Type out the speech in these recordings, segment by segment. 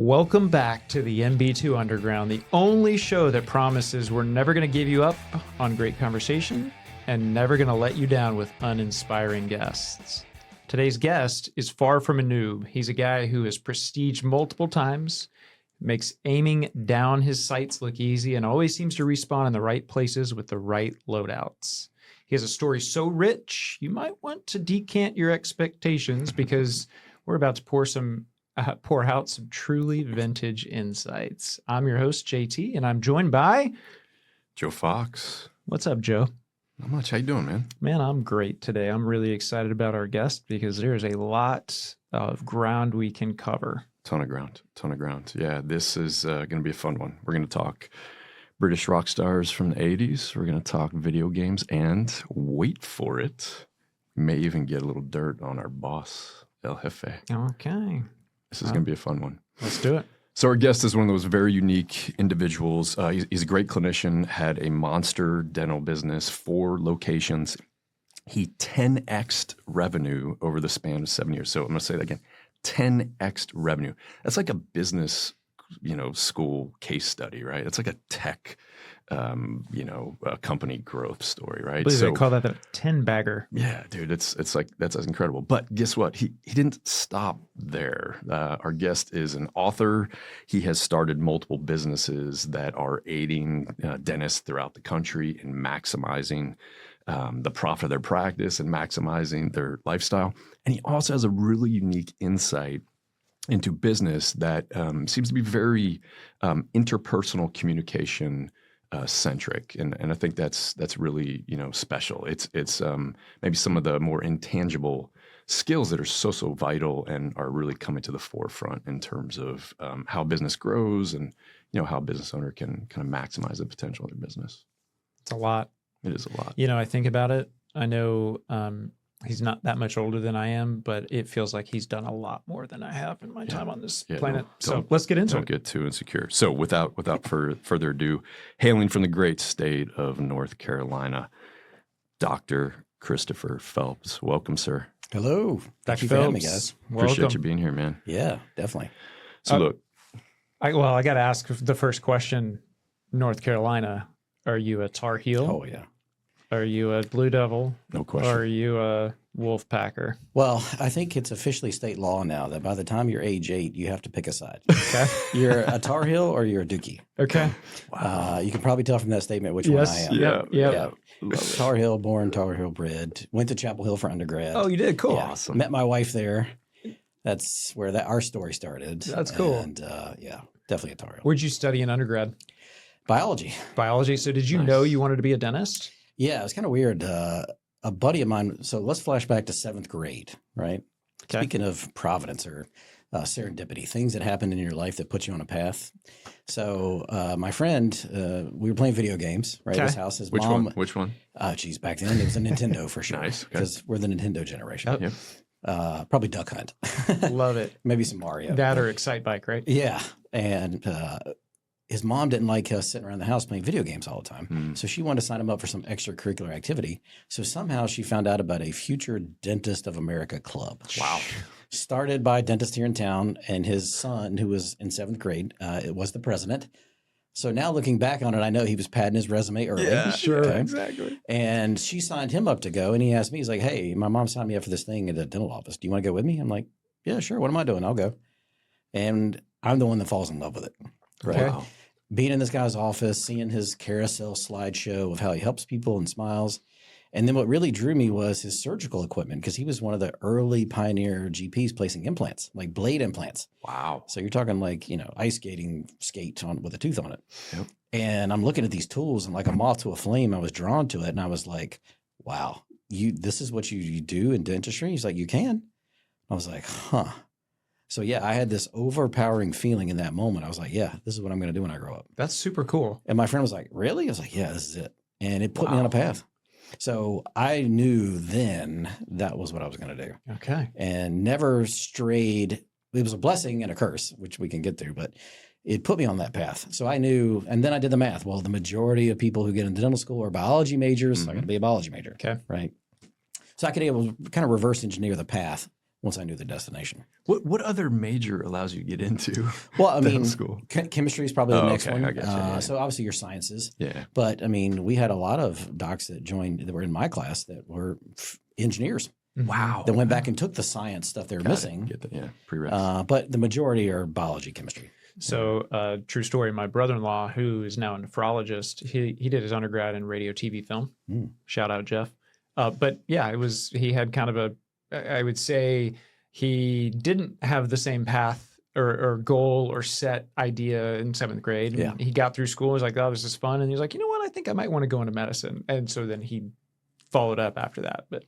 Welcome back to the MB2 Underground, the only show that promises we're never going to give you up on great conversation and never going to let you down with uninspiring guests. Today's guest is far from a noob. He's a guy who has prestiged multiple times, makes aiming down his sights look easy, and always seems to respawn in the right places with the right loadouts. He has a story so rich, you might want to decant your expectations because we're about to pour out some truly vintage insights. I'm your host, JT, and I'm joined by Joe Fox. What's up, Joe? Not much. How you doing, man? Man, I'm great today. I'm really excited about our guest because there's a lot of ground we can cover. Ton of ground. Yeah, this is going to be a fun one. We're going to talk British rock stars from the 80s. We're going to talk video games and, wait for it, we may even get a little dirt on our boss, El Jefe. Okay. This is going to be a fun one. Let's do it. So our guest is one of those very unique individuals. He's a great clinician, had a monster dental business, 4 locations. He 10x'd revenue over the span of 7 years. So I'm going to say that again, 10x'd revenue. That's like a business, school case study, right? It's like a tech, a company growth story, right? So they call that a 10-bagger. Yeah, dude, it's like, that's incredible. But guess what? He didn't stop there. Our guest is an author. He has started multiple businesses that are aiding dentists throughout the country in maximizing the profit of their practice and maximizing their lifestyle. And he also has a really unique insight into business that seems to be very interpersonal communication centric, and I think that's really special. It's maybe some of the more intangible skills that are so vital and are really coming to the forefront in terms of how business grows and how a business owner can kind of maximize the potential of their business. It's a lot. It is a lot. I think about it. I know he's not that much older than I am, but it feels like he's done a lot more than I have in my time on this planet. So let's get into it. Don't get too insecure. So without further ado, hailing from the great state of North Carolina, Dr. Christopher Phelps. Welcome, sir. Hello. Thank you for having me, guys. Appreciate you being here, man. Yeah, definitely. So look. I got to ask the first question. North Carolina, are you a Tar Heel? Oh, yeah. Are you a Blue Devil? No question. Or are you a Wolf Packer? Well, I think it's officially state law now that by the time you're age 8, you have to pick a side. Okay. You're a Tar Heel or you're a Dookie. Okay. Wow. You can probably tell from that statement which one I am. Yeah. Tar Heel born, Tar Heel bred. Went to Chapel Hill for undergrad. Oh, you did? Cool. Yeah. Awesome. Met my wife there. That's where our story started. That's cool. And definitely a Tar Heel. Where'd you study in undergrad? Biology. Biology. So did you know you wanted to be a dentist? Yeah, it was kind of weird. A buddy of mine, so let's flash back to 7th grade, right? Okay. Speaking of providence or serendipity, things that happen in your life that put you on a path. So my friend, we were playing video games, right? Okay. His house, his Which mom. Which one? Geez, back then it was a Nintendo for sure. Nice. Because we're the Nintendo generation. Yep. Probably Duck Hunt. Love it. Maybe some Mario. That or Excite Bike, right? Yeah. And his mom didn't like us sitting around the house playing video games all the time. So she wanted to sign him up for some extracurricular activity. So somehow she found out about a Future Dentist of America club. Wow. Started by a dentist here in town, and his son, who was in 7th grade, it was the president. So now looking back on it, I know he was padding his resume early. Yeah, sure. Okay? Exactly. And she signed him up to go, and he asked me, he's like, hey, my mom signed me up for this thing at the dental office. Do you want to go with me? I'm like, yeah, sure. What am I doing? I'll go. And I'm the one that falls in love with it. Right. Okay. Wow. Being in this guy's office, seeing his carousel slideshow of how he helps people and smiles. And then what really drew me was his surgical equipment, because he was one of the early pioneer GPs placing implants, like blade implants. Wow. So you're talking like, ice skating skate with a tooth on it. Yep. And I'm looking at these tools and like a moth to a flame, I was drawn to it. And I was like, wow, this is what you do in dentistry? He's like, you can. I was like, huh. So yeah, I had this overpowering feeling in that moment. I was like, yeah, this is what I'm going to do when I grow up. That's super cool. And my friend was like, really? I was like, yeah, this is it. And it put me on a path. So I knew then that was what I was going to do. Okay. And never strayed. It was a blessing and a curse, which we can get to, but it put me on that path. So I knew, and then I did the math. Well, the majority of people who get into dental school are biology majors. So I got to be a biology major. Okay. Right. So I could able to kind of reverse engineer the path once I knew the destination. What other major allows you to get into Well, I dental mean, school? chemistry is probably the next okay, one. I got you, So obviously your sciences. Yeah. But I mean, we had a lot of docs that joined that were in my class that were engineers Wow. that went back and took the science stuff they were Got it. missing. Get that, yeah, prereqs. But the majority are biology, chemistry. So, true story. My brother-in-law, who is now a nephrologist, he did his undergrad in radio, TV, film. Shout out Jeff. But yeah, he had kind of I would say he didn't have the same path or goal or set idea in 7th grade. Yeah. He got through school. He was like, oh, this is fun. And he was like, you know what? I think I might want to go into medicine. And so then he followed up after that. But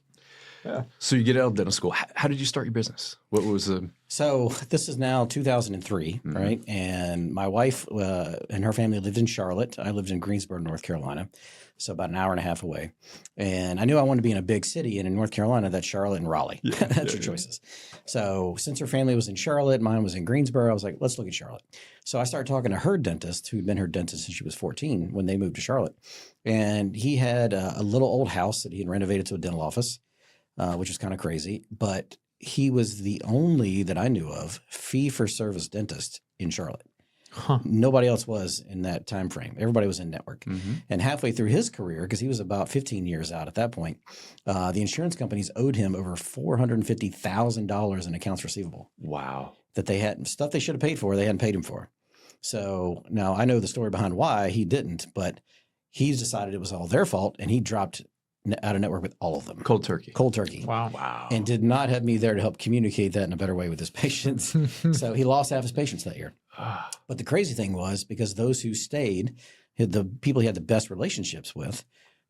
yeah. So you get out of dental school. How did you start your business? What was the? So this is now 2003, right? And my wife and her family lived in Charlotte. I lived in Greensboro, North Carolina, so about an hour and a half away. And I knew I wanted to be in a big city, and in North Carolina, that's Charlotte and Raleigh. That's your choices. So since her family was in Charlotte, mine was in Greensboro, I was like, let's look at Charlotte. So I started talking to her dentist, who'd been her dentist since she was 14 when they moved to Charlotte. And he had a little old house that he had renovated to a dental office. Which was kind of crazy, but he was the only that I knew of fee-for-service dentist in Charlotte. Huh. Nobody else was in that time frame. Everybody was in network. And halfway through his career, because he was about 15 years out at that point, the insurance companies owed him over $450,000 in accounts receivable. Wow. That they had stuff they should have paid for, they hadn't paid him for. So now I know the story behind why he didn't, but he's decided it was all their fault, and he dropped out of network with all of them. Cold turkey. Cold turkey. Wow. And did not have me there to help communicate that in a better way with his patients. So he lost half his patients that year. But the crazy thing was, because those who stayed, the people he had the best relationships with,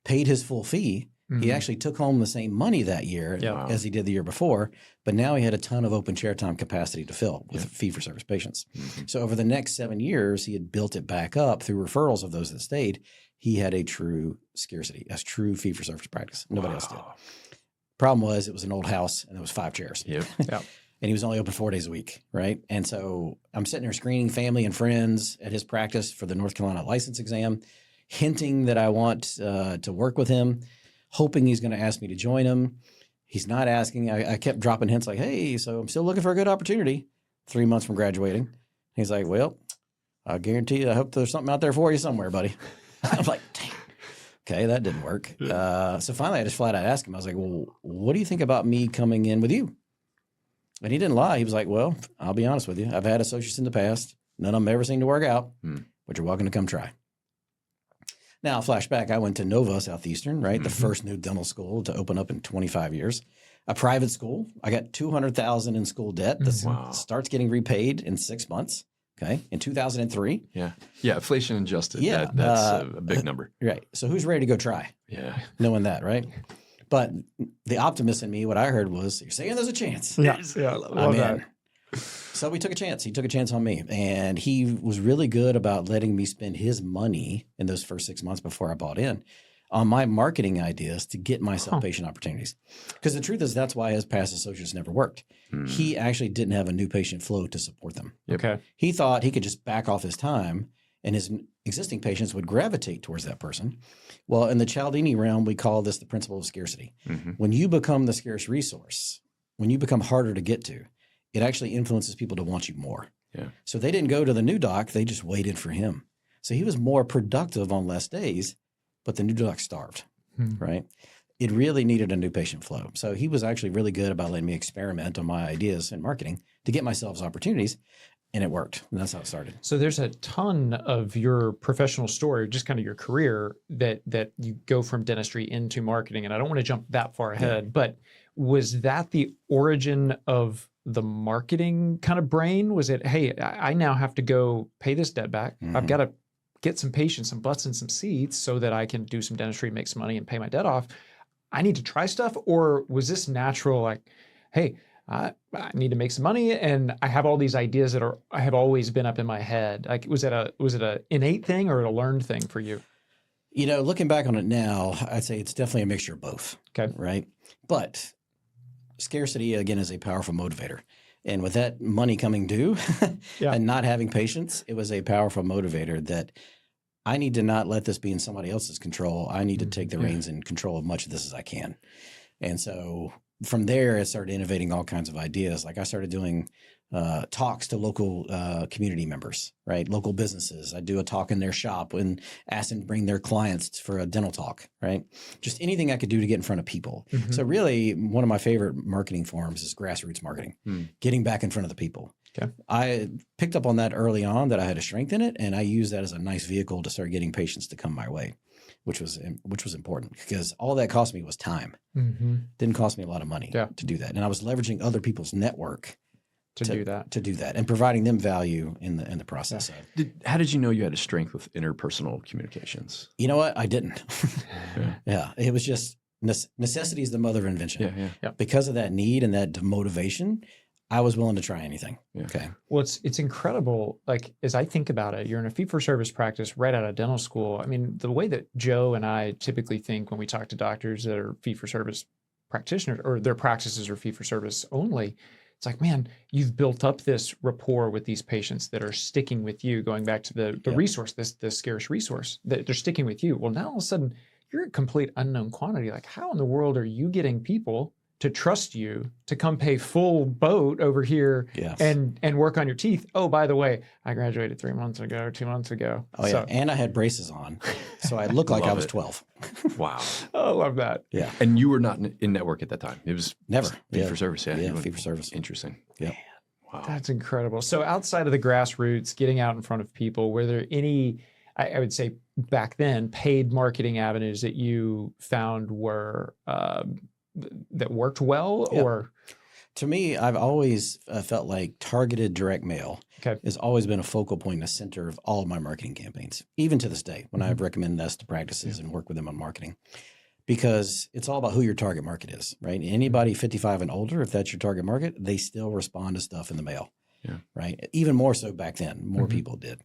paid his full fee. He actually took home the same money that year as he did the year before, but now he had a ton of open chair time capacity to fill with fee-for-service patients. So over the next 7 years, he had built it back up through referrals of those that stayed. He had a true scarcity, a true fee-for-service practice. Nobody else did. Problem was, it was an old house and there was 5 chairs. Yep. Yep. And he was only open 4 days a week, right? And so I'm sitting there screening family and friends at his practice for the North Carolina license exam, hinting that I want to work with him, hoping he's going to ask me to join him. He's not asking. I kept dropping hints like, hey, so I'm still looking for a good opportunity 3 months from graduating. He's like, well, I guarantee you, I hope there's something out there for you somewhere, buddy. I'm like, dang. Okay, that didn't work. So finally, I just flat out asked him. I was like, well, what do you think about me coming in with you? And he didn't lie. He was like, well, I'll be honest with you. I've had associates in the past. None of them ever seemed to work out, but you're welcome to come try. Now, flashback, I went to Nova Southeastern, right? The first new dental school to open up in 25 years. A private school. I got $200,000 in school debt that starts getting repaid in 6 months. Okay, in 2003. Yeah, inflation adjusted. Yeah, that's a big number. Right. So who's ready to go try? Yeah, knowing that, right? But the optimist in me, what I heard was, "You're saying there's a chance." Yeah, I'm in. So we took a chance. He took a chance on me, and he was really good about letting me spend his money in those first 6 months before I bought in on my marketing ideas to get myself patient opportunities. Because the truth is, that's why his past associates never worked. He actually didn't have a new patient flow to support them. Okay. He thought he could just back off his time and his existing patients would gravitate towards that person. Well, in the Cialdini realm, we call this the principle of scarcity. When you become the scarce resource, when you become harder to get to, it actually influences people to want you more. Yeah. So they didn't go to the new doc, they just waited for him. So he was more productive on less days, but the new doc starved, right? It really needed a new patient flow. So he was actually really good about letting me experiment on my ideas in marketing to get myself opportunities, and it worked. And that's how it started. So there's a ton of your professional story, just kind of your career, that you go from dentistry into marketing. And I don't want to jump that far ahead, but was that the origin of the marketing kind of brain? Was it, hey, I now have to go pay this debt back. I've got to get some patients, some butts in some seats so that I can do some dentistry, make some money and pay my debt off. I need to try stuff? Or was this natural, like, hey, I need to make some money and I have all these ideas that I have always been up in my head? Like, was it a innate thing or a learned thing for you? You know, looking back on it now, I'd say it's definitely a mixture of both. Okay. Right. But scarcity, again, is a powerful motivator. And with that money coming due and not having patience, it was a powerful motivator that I need to not let this be in somebody else's control. I need to take the reins and control as much of this as I can. And so from there, I started innovating all kinds of ideas. Like I started doing talks to local community members, right? Local businesses. I do a talk in their shop and ask them to bring their clients for a dental talk, right? Just anything I could do to get in front of people. Mhm. So really, one of my favorite marketing forms is grassroots marketing, getting back in front of the people. Okay. I picked up on that early on that I had a strength in it, and I used that as a nice vehicle to start getting patients to come my way, which was important because all that cost me was time. Mm-hmm. Didn't cost me a lot of money to do that, and I was leveraging other people's network To do that. and providing them value in the process. Yeah. How did you know you had a strength with interpersonal communications? You know what? I didn't. Yeah. It was just necessity is the mother of invention. Yeah. Because of that need and that motivation, I was willing to try anything. Yeah. Okay. Well, it's incredible. Like, as I think about it, you're in a fee-for-service practice right out of dental school. I mean, the way that Joe and I typically think when we talk to doctors that are fee-for-service practitioners or their practices are fee-for-service only, it's like, man, you've built up this rapport with these patients that are sticking with you, going back to the resource, the scarce resource, that they're sticking with you. Well, now all of a sudden, you're a complete unknown quantity. Like, how in the world are you getting people to trust you to come pay full boat over here and work on your teeth? Oh, by the way, I graduated 3 months ago, 2 months ago. Oh, yeah. And I had braces on. So I looked like I was 12. Wow. Oh, I love that. Yeah. And you were not in network at that time. It was Never. fee for service. Yeah. Yeah, fee for service. Interesting. Yeah. Wow. That's incredible. So outside of the grassroots, getting out in front of people, were there any, I would say back then, paid marketing avenues that you found were that worked well? Or to me, I've always felt like targeted direct mail has always been a focal point in the center of all of my marketing campaigns, even to this day when I've recommended this to practices and work with them on marketing, because it's all about who your target market is, right? Anybody 55 and older, if that's your target market, they still respond to stuff in the mail. Yeah. Right. Even more so back then, more people did.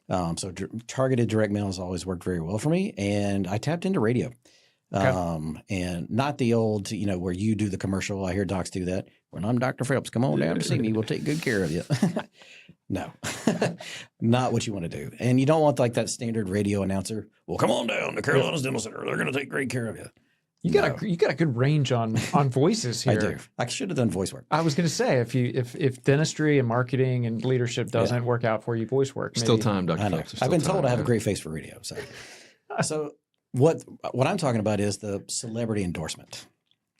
So targeted direct mail has always worked very well for me. And I tapped into radio. And not the old, where you do the commercial. I hear docs do that. When I'm Dr. Phelps, come on down to see me. We'll take good care of you. No, not what you want to do. And you don't want like that standard radio announcer. Well, come on down to Carolina's Dental Center. They're going to take great care of you. You got a good range on voices here. I do. I should have done voice work. I was going to say if dentistry and marketing and leadership doesn't work out for you, voice work. Still time, Dr. Phelps. I've been told I have a great face for radio. So what I'm talking about is the celebrity endorsement.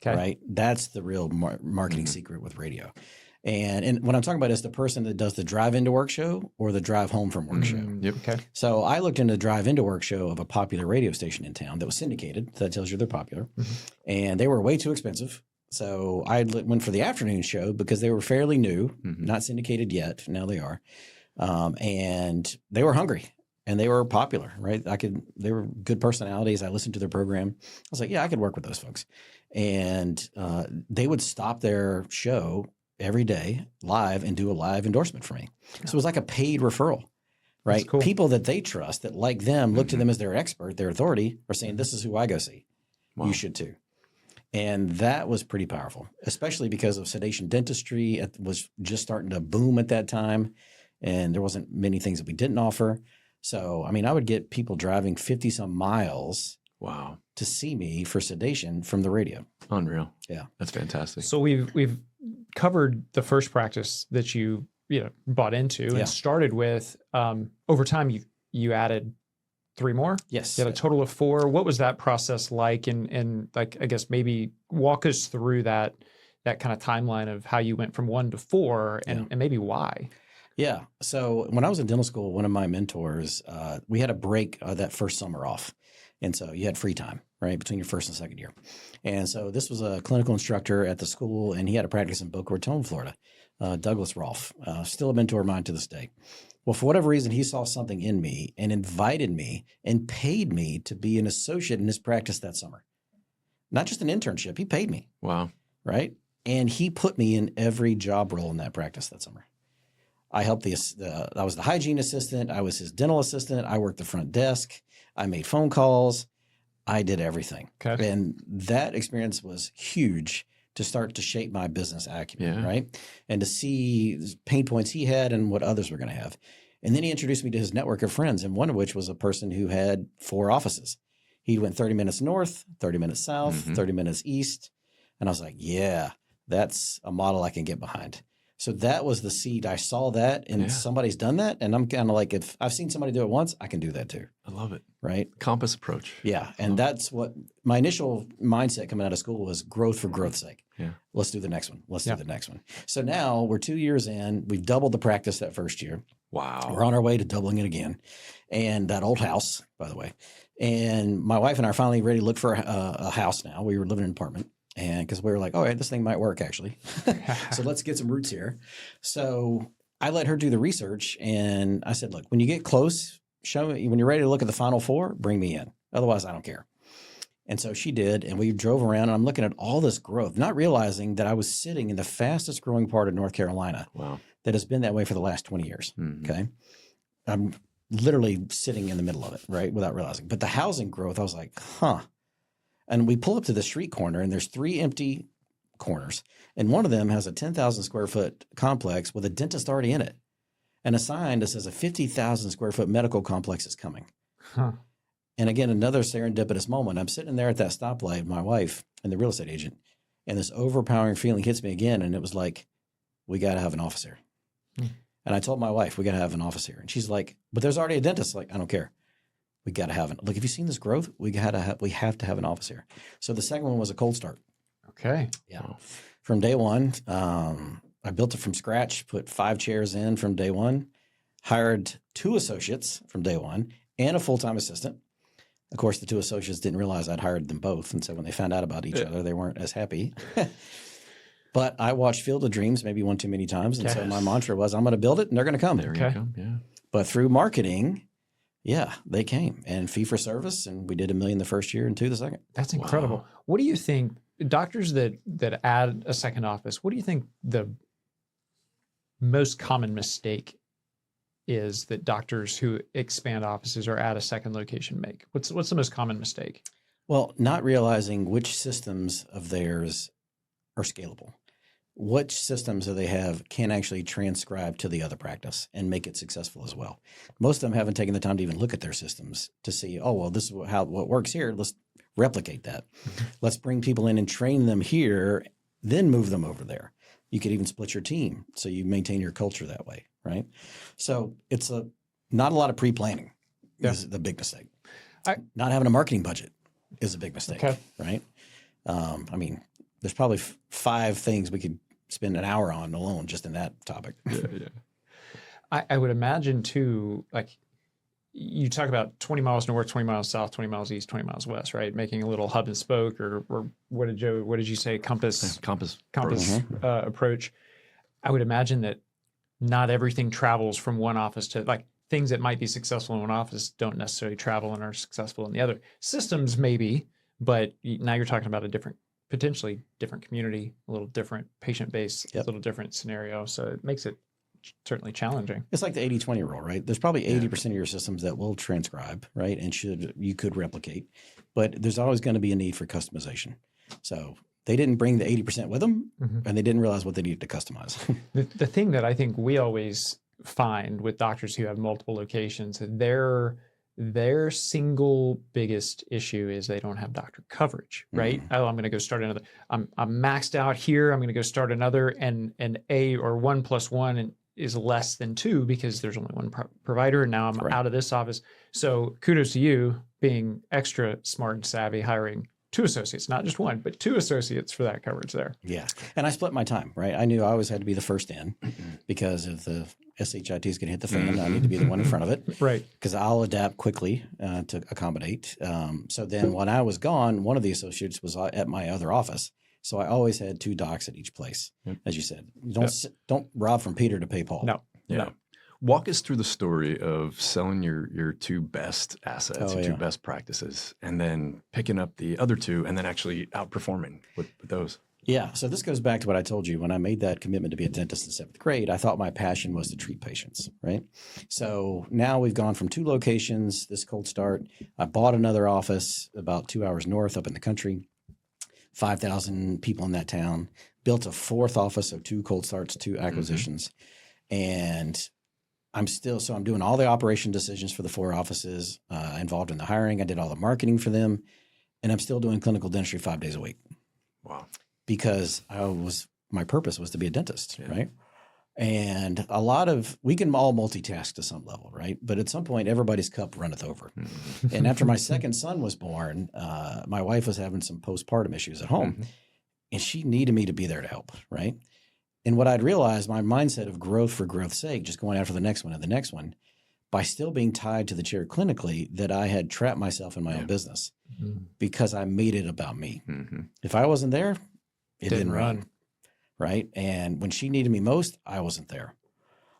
Okay. Right. That's the real marketing secret with radio. And what I'm talking about is the person that does the drive into work show or the drive home from work show. Yep. Okay. So I looked into the drive into work show of a popular radio station in town that was syndicated. So that tells you they're popular. And they were way too expensive. So I went for the afternoon show because they were fairly new, not syndicated yet. Now they are. And they were hungry and they were popular, right? They were good personalities. I listened to their program. I was like, yeah, I could work with those folks. And they would stop their show every day live and do a live endorsement for me. So it was like a paid referral, right? Cool. People that they trust, that like them, look to them as their expert, their authority, are saying, this is who I go see. Wow. You should too. And that was pretty powerful, especially because of sedation dentistry. It was just starting to boom at that time. And there wasn't many things that we didn't offer. So, I mean, I would get people driving 50 some miles to see me for sedation from the radio. Unreal. Yeah. That's fantastic. So we've covered the first practice that you bought into and started with. Over time, you added 3 more. Yes. You had a total of 4. What was that process like? And like, I guess maybe walk us through that kind of timeline of how you went from 1 to 4 and maybe why. Yeah. So when I was in dental school, one of my mentors, we had a break that first summer off. And so you had free time, right, between your first and second year. And so this was a clinical instructor at the school, and he had a practice in Boca Raton, Florida, Douglas Rolfe, still a mentor of mine to this day. Well, for whatever reason, he saw something in me and invited me and paid me to be an associate in his practice that summer. Not just an internship, he paid me. Wow. Right? And he put me in every job role in that practice that summer. I helped I was the hygiene assistant. I was his dental assistant. I worked the front desk. I made phone calls. I did everything. Okay. And that experience was huge to start to shape my business acumen, right? And to see pain points he had and what others were going to have. And then he introduced me to his network of friends, and one of which was a person who had 4 offices. He went 30 minutes north, 30 minutes south, 30 minutes east. And I was like, yeah, that's a model I can get behind. So that was the seed. I saw that and somebody's done that. And I'm kind of like, if I've seen somebody do it once, I can do that too. I love it. Right. Compass approach. Yeah. And that's what my initial mindset coming out of school was growth for growth's sake. Yeah. Let's do the next one. Let's do the next one. So now we're 2 years in. We've doubled the practice that first year. Wow. We're on our way to doubling it again. And that old house, by the way. And my wife and I are finally ready to look for a house now. We were living in an apartment. And because we were like, all right, this thing might work actually. So let's get some roots here. So I let her do the research and I said, look, when you get close, show me when you're ready to look at the final 4, bring me in. Otherwise, I don't care. And so she did. And we drove around and I'm looking at all this growth, not realizing that I was sitting in the fastest growing part of North Carolina. Wow. That has been that way for the last 20 years. Mm-hmm. Okay. I'm literally sitting in the middle of it, right? Without realizing. But the housing growth, I was like, huh. And we pull up to the street corner and there's 3 empty corners. And one of them has a 10,000 square foot complex with a dentist already in it. And a sign that says a 50,000 square foot medical complex is coming. Huh. And again, another serendipitous moment. I'm sitting there at that stoplight, my wife and the real estate agent, and this overpowering feeling hits me again. And it was like, we got to have an office here. And I told my wife, we got to have an office here. And she's like, but there's already a dentist. Like, I don't care. We got to have it. Look, have you seen this growth? We have to have an office here. So the second one was a cold start. Okay. Yeah. From day one, I built it from scratch, put 5 chairs in from day one, hired 2 associates from day one and a full-time assistant. Of course, the 2 associates didn't realize I'd hired them both. And so when they found out about each other, they weren't as happy. But I watched Field of Dreams maybe one too many times. And so my mantra was, I'm going to build it and they're going to come. There you come. Yeah. But through marketing, they came and fee for service. And we did $1 million the first year and $2 million the second. That's incredible. Wow. What do you think, doctors that add a second office, what do you think the most common mistake is that doctors who expand offices or add a second location make? What's the most common mistake? Well, not realizing which systems of theirs are scalable. Which systems that they have can actually transcribe to the other practice and make it successful as well. Most of them haven't taken the time to even look at their systems to see, oh, well, this is what works here. Let's replicate that. Let's bring people in and train them here, then move them over there. You could even split your team so you maintain your culture that way, right? So it's not a lot of pre-planning is the big mistake. Not having a marketing budget is a big mistake, right? I mean, there's probably 5 things we could spend an hour on alone just in that topic. I would imagine too, like you talk about 20 miles north, 20 miles south, 20 miles east, 20 miles west, right? Making a little hub and spoke or what did you say? Compass approach. I would imagine that not everything travels from one office to like things that might be successful in one office don't necessarily travel and are successful in the other. Systems maybe, but now you're talking about potentially different community, a little different patient base, a little different scenario. So it makes it certainly challenging. It's like the 80-20 rule, right? There's probably 80% of your systems that will transcribe, right? And you could replicate, but there's always going to be a need for customization. So they didn't bring the 80% with them and they didn't realize what they needed to customize. The thing that I think we always find with doctors who have multiple locations, their single biggest issue is they don't have doctor coverage, right? Oh, I'm going to go start another. I'm maxed out here. I'm going to go start another, and A or 1 + 1 is less than 2 because there's only one provider, and now I'm out of this office. So kudos to you being extra smart and savvy, hiring 2 associates, not just 1, but 2 associates for that coverage there. Yeah, and I split my time, right? I knew I always had to be the first in because if the SHIT is going to hit the fan, I need to be the one in front of it. Right. Because I'll adapt quickly to accommodate. So then when I was gone, one of the associates was at my other office. So I always had 2 docs at each place, as you said. Don't rob from Peter to pay Paul. No. Walk us through the story of selling your 2 best assets, your 2 best practices, and then picking up the other 2 and then actually outperforming with those. Yeah. So this goes back to what I told you. When I made that commitment to be a dentist in 7th grade, I thought my passion was to treat patients, right? So now we've gone from 2 locations, this cold start. I bought another office about 2 hours north up in the country, 5,000 people in that town, built a 4th office, so 2 cold starts, 2 acquisitions. And I'm doing all the operation decisions for the 4 offices, involved in the hiring. I did all the marketing for them, and I'm still doing clinical dentistry 5 days a week. Wow. because my purpose was to be a dentist, Yeah. right? And we can all multitask to some level, right? But at some point, everybody's cup runneth over. Mhm. And after my second son was born, my wife was having some postpartum issues at home, Mhm. and she needed me to be there to help, right? And what I'd realized, my mindset of growth for growth's sake, just going after the next one and the next one, by still being tied to the chair clinically, that I had trapped myself in my Yeah. own business Mhm. because I made it about me. Mhm. If I wasn't there, it Didn't didn't run. run. Right. And when she needed me most, I wasn't there.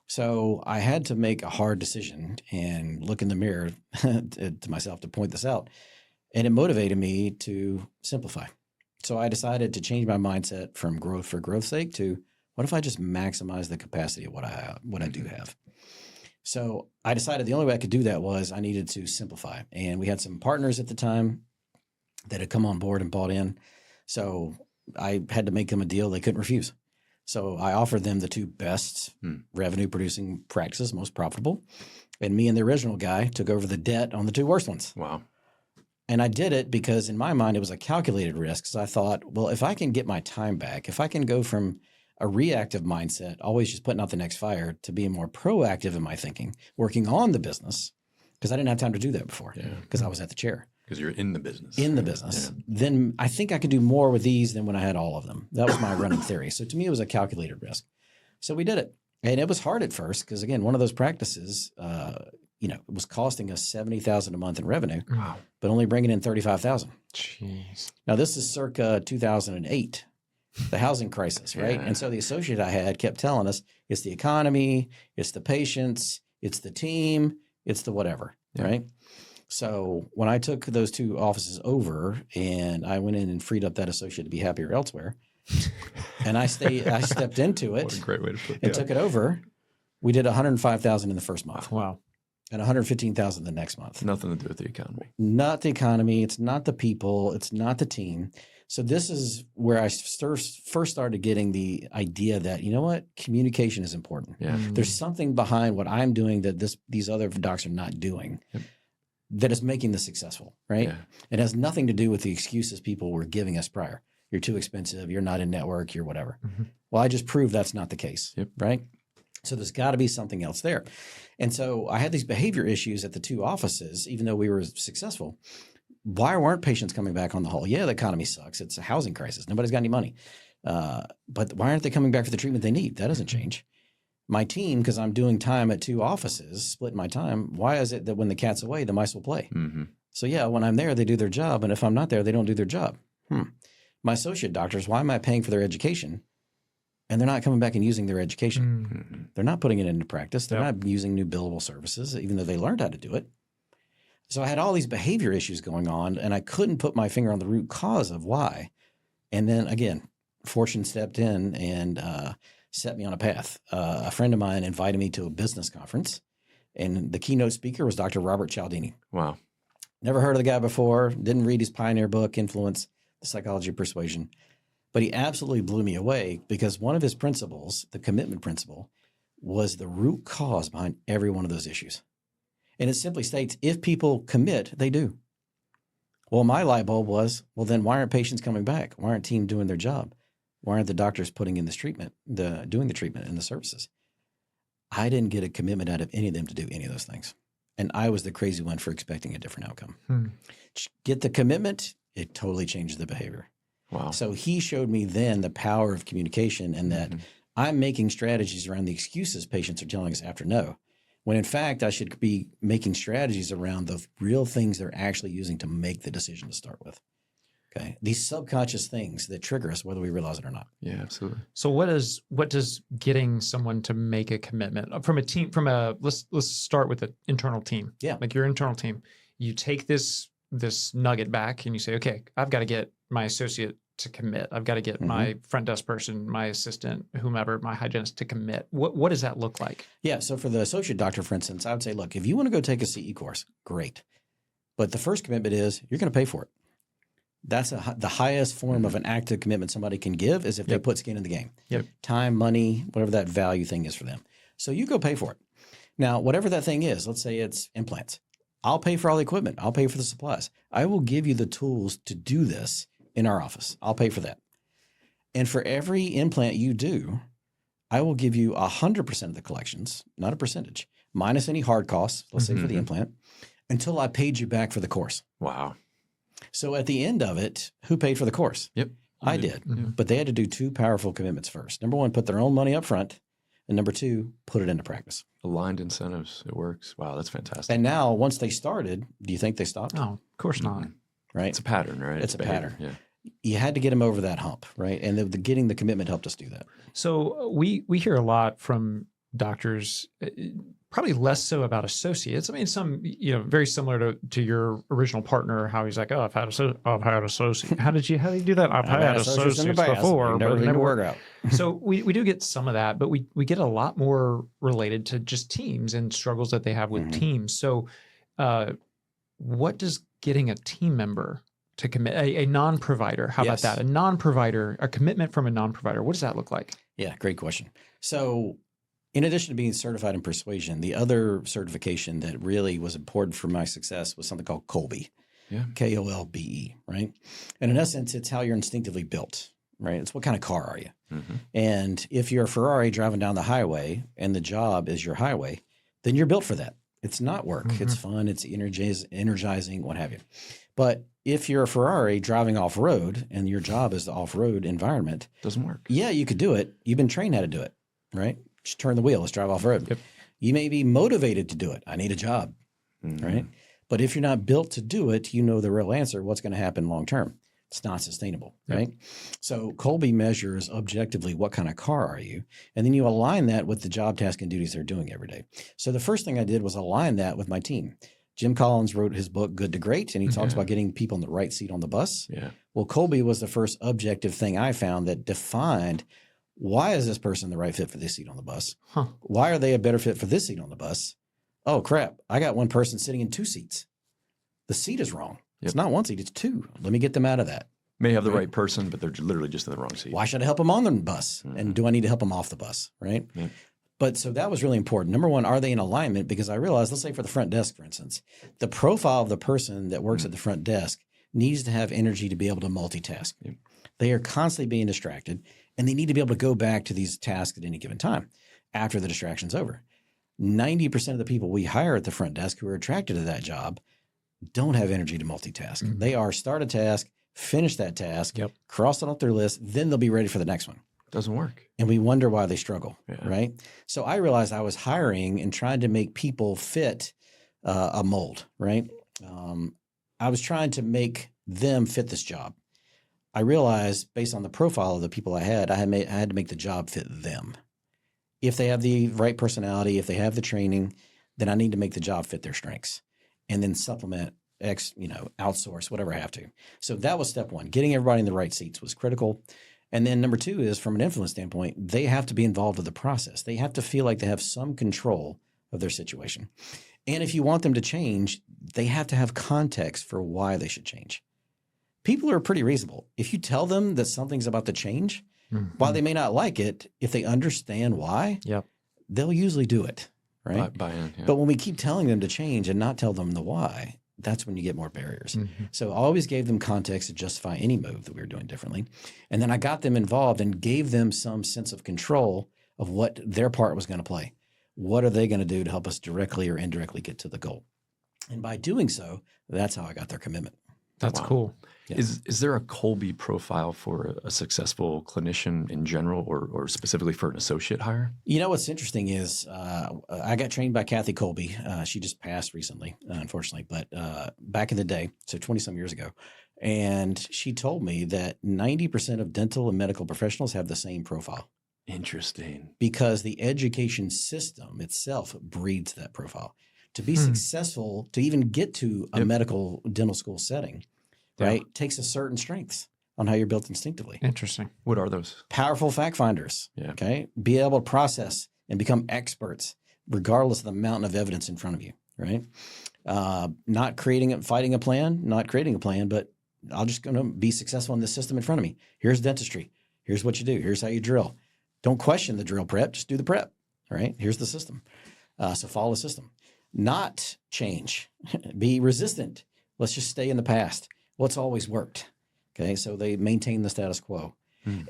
So I had to make a hard decision and look in the mirror to myself to point this out. And it motivated me to simplify. So I decided to change my mindset from growth for growth's sake to what if I just maximize the capacity of what I do have. So I decided the only way I could do that was I needed to simplify. And we had some partners at the time that had come on board and bought in. So I had to make them a deal they couldn't refuse. So I offered them the 2 best revenue producing practices, most profitable. And me and the original guy took over the debt on the 2 worst ones. Wow. And I did it because in my mind, it was a calculated risk. So I thought, well, if I can get my time back, if I can go from a reactive mindset, always just putting out the next fire, to being more proactive in my thinking, working on the business, because I didn't have time to do that before because I was at the chair. Because you're in the business. Then I think I could do more with these than when I had all of them. That was my running theory. So to me, it was a calculated risk. So we did it. And it was hard at first because, again, one of those practices, it was costing us $70,000 a month in revenue, Wow. but only bringing in $35,000. Jeez. Now, this is circa 2008, the housing crisis, right? Yeah. And so the associate I had kept telling us it's the economy, it's the patients, it's the team, it's the whatever, right? So when I took those 2 offices over and I went in and freed up that associate to be happier elsewhere, and I stepped into it. What a great way to put it. And took it over. We did $105,000 in the first month Wow. and $115,000 the next month. Nothing to do with the economy. Not the economy. It's not the people. It's not the team. So this is where I first started getting the idea that, you know what, communication is important. Yeah. There's something behind what I'm doing that these other docs are not doing that is making this successful, right? Yeah. It has nothing to do with the excuses people were giving us prior. You're too expensive. You're not in network. You're whatever. Mm-hmm. Well, I just proved that's not the case, Yep. right? So there's got to be something else there. And so I had these behavior issues at the 2 offices, even though we were successful. Why weren't patients coming back on the whole? Yeah, the economy sucks. It's a housing crisis. Nobody's got any money. But why aren't they coming back for the treatment they need? That doesn't change. My team, because I'm doing time at 2 offices, splitting my time, why is it that when the cat's away, the mice will play? Mm-hmm. So yeah, when I'm there, they do their job. And if I'm not there, they don't do their job. My associate doctors, why am I paying for their education? And they're not coming back and using their education. Mm-hmm. They're not putting it into practice. They're not using new billable services, even though they learned how to do it. So I had all these behavior issues going on, and I couldn't put my finger on the root cause of why. And then again, fortune stepped in and set me on a path. A friend of mine invited me to a business conference, and the keynote speaker was Dr. Robert Cialdini. Wow. Never heard of the guy before, didn't read his pioneer book, Influence, The Psychology of Persuasion. But he absolutely blew me away because one of his principles, the commitment principle, was the root cause behind every one of those issues. And it simply states, if people commit, they do. Well, my light bulb was, well, then why aren't patients coming back? Why aren't team doing their job? Why aren't the doctors putting in this treatment, doing the treatment and the services? I didn't get a commitment out of any of them to do any of those things. And I was the crazy one for expecting a different outcome. Get the commitment, it totally changed the behavior. Wow. So he showed me then the power of communication and that I'm making strategies around the excuses patients are telling us after no, when in fact I should be making strategies around the real things they're actually using to make the decision to start with. Okay. These subconscious things that trigger us, whether we realize it or not. Yeah, absolutely. So what does getting someone to make a commitment from a team, let's start with the internal team. Yeah. Like your internal team, you take this nugget back and you say, okay, I've got to get my associate to commit. I've got to get my front desk person, my assistant, whomever, my hygienist to commit. What does that look like? Yeah. So for the associate doctor, for instance, I would say, look, if you want to go take a CE course, great. But the first commitment is you're going to pay for it. That's the highest form of an active commitment somebody can give is if they put skin in the game. Yep. Time, money, whatever that value thing is for them. So you go pay for it. Now, whatever that thing is, let's say it's implants. I'll pay for all the equipment. I'll pay for the supplies. I will give you the tools to do this in our office. I'll pay for that. And for every implant you do, I will give you 100% of the collections, not a percentage, minus any hard costs, let's say for the implant, until I paid you back for the course. Wow. So at the end of it, who paid for the course? Yep. I did. But they had to do 2 powerful commitments first. Number 1, put their own money up front. And number 2, put it into practice. Aligned incentives. It works. Wow, that's fantastic. And now, once they started, do you think they stopped? Oh, of course not. Right? It's a pattern, right? It's a behavior. pattern. Yeah. You had to get them over that hump, right? And getting the commitment helped us do that. So we hear a lot from doctors, probably less so about associates. I mean, some, very similar to your original partner, how he's like, oh, I've had associates. How do you do that? I've had associates before, never but it never work worked. out. So we do get some of that, but we get a lot more related to just teams and struggles that they have with teams. So what does getting a team member to commit, a non-provider, how about that? A non-provider, a commitment from a non-provider, what does that look like? Yeah, great question. So in addition to being certified in persuasion, the other certification that really was important for my success was something called Kolbe. Yeah. Kolbe, right? And in essence, it's how you're instinctively built, right? It's what kind of car are you? And if you're a Ferrari driving down the highway and the job is your highway, then you're built for that. It's not work. It's fun. It's energizing, what have you. But if you're a Ferrari driving off-road and your job is the off-road environment. Doesn't work. Yeah, you could do it. You've been trained how to do it, right? Just turn the wheel. Let's drive off-road. Yep. You may be motivated to do it. I need a job, right? But if you're not built to do it, you know the real answer, what's going to happen long-term. It's not sustainable, right? So Kolbe measures objectively what kind of car are you, and then you align that with the job, task, and duties they're doing every day. So the first thing I did was align that with my team. Jim Collins wrote his book, Good to Great, and he talks about getting people in the right seat on the bus. Yeah. Well, Kolbe was the first objective thing I found that defined, why is this person the right fit for this seat on the bus? Why are they a better fit for this seat on the bus? Oh, crap. I got one person sitting in 2 seats. The seat is wrong. It's not 1 seat, it's 2. Let me get them out of that. May have the right person, but they're literally just in the wrong seat. Why should I help them on the bus? And do I need to help them off the bus, right? But so that was really important. Number 1, are they in alignment? Because I realized, let's say for the front desk, for instance, the profile of the person that works at the front desk needs to have energy to be able to multitask. They are constantly being distracted, and they need to be able to go back to these tasks at any given time after the distraction's over. 90% of the people we hire at the front desk who are attracted to that job don't have energy to multitask. They are start a task, finish that task, cross it off their list, then they'll be ready for the next one. Doesn't work. And we wonder why they struggle, right? So I realized I was hiring and trying to make people fit a mold, right? I was trying to make them fit this job. I realized based on the profile of the people I had to make the job fit them. If they have the right personality, if they have the training, then I need to make the job fit their strengths. And then supplement, outsource, whatever I have to. So that was step 1. Getting everybody in the right seats was critical. And then number 2 is from an influence standpoint, they have to be involved with the process. They have to feel like they have some control of their situation. And if you want them to change, they have to have context for why they should change. People are pretty reasonable. If you tell them that something's about to change, while they may not like it, if they understand why, they'll usually do it. Right? Buy in, But when we keep telling them to change and not tell them the why, that's when you get more barriers. So I always gave them context to justify any move that we were doing differently. And then I got them involved and gave them some sense of control of what their part was going to play. What are they going to do to help us directly or indirectly get to the goal? And by doing so, that's how I got their commitment. That's cool. Yeah. Is there a Kolbe profile for a successful clinician in general or specifically for an associate hire? You know, what's interesting is I got trained by Kathy Kolbe. She just passed recently, unfortunately, but back in the day, so 20-some years ago. And she told me that 90% of dental and medical professionals have the same profile. Interesting. Because the education system itself breeds that profile. To be successful, to even get to a medical dental school setting, right, takes a certain strengths on how you're built instinctively. Interesting. What are those? Powerful fact finders. Yeah. Okay. Be able to process and become experts regardless of the mountain of evidence in front of you, right? Not creating a plan, but I'm just going to be successful in this system in front of me. Here's dentistry. Here's what you do. Here's how you drill. Don't question the drill prep. Just do the prep, right? Here's the system. So follow the system. Not change. Be resistant. Let's just stay in the past. What's always worked. Okay, so they maintain the status quo.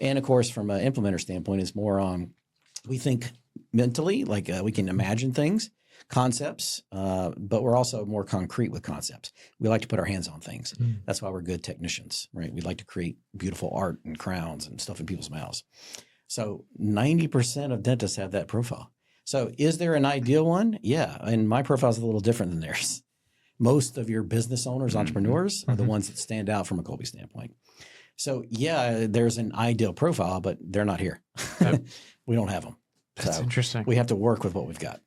And of course, from an implementer standpoint, it's more on, we think mentally, like we can imagine things, concepts, but we're also more concrete with concepts. We like to put our hands on things. That's why we're good technicians, right? We like to create beautiful art and crowns and stuff in people's mouths. So 90% of dentists have that profile. So is there an ideal one? Yeah. And my profile is a little different than theirs. Most of your business owners, entrepreneurs are the ones that stand out from a Colby standpoint. So yeah, there's an ideal profile, but they're not here. We don't have them. That's so interesting. We have to work with what we've got.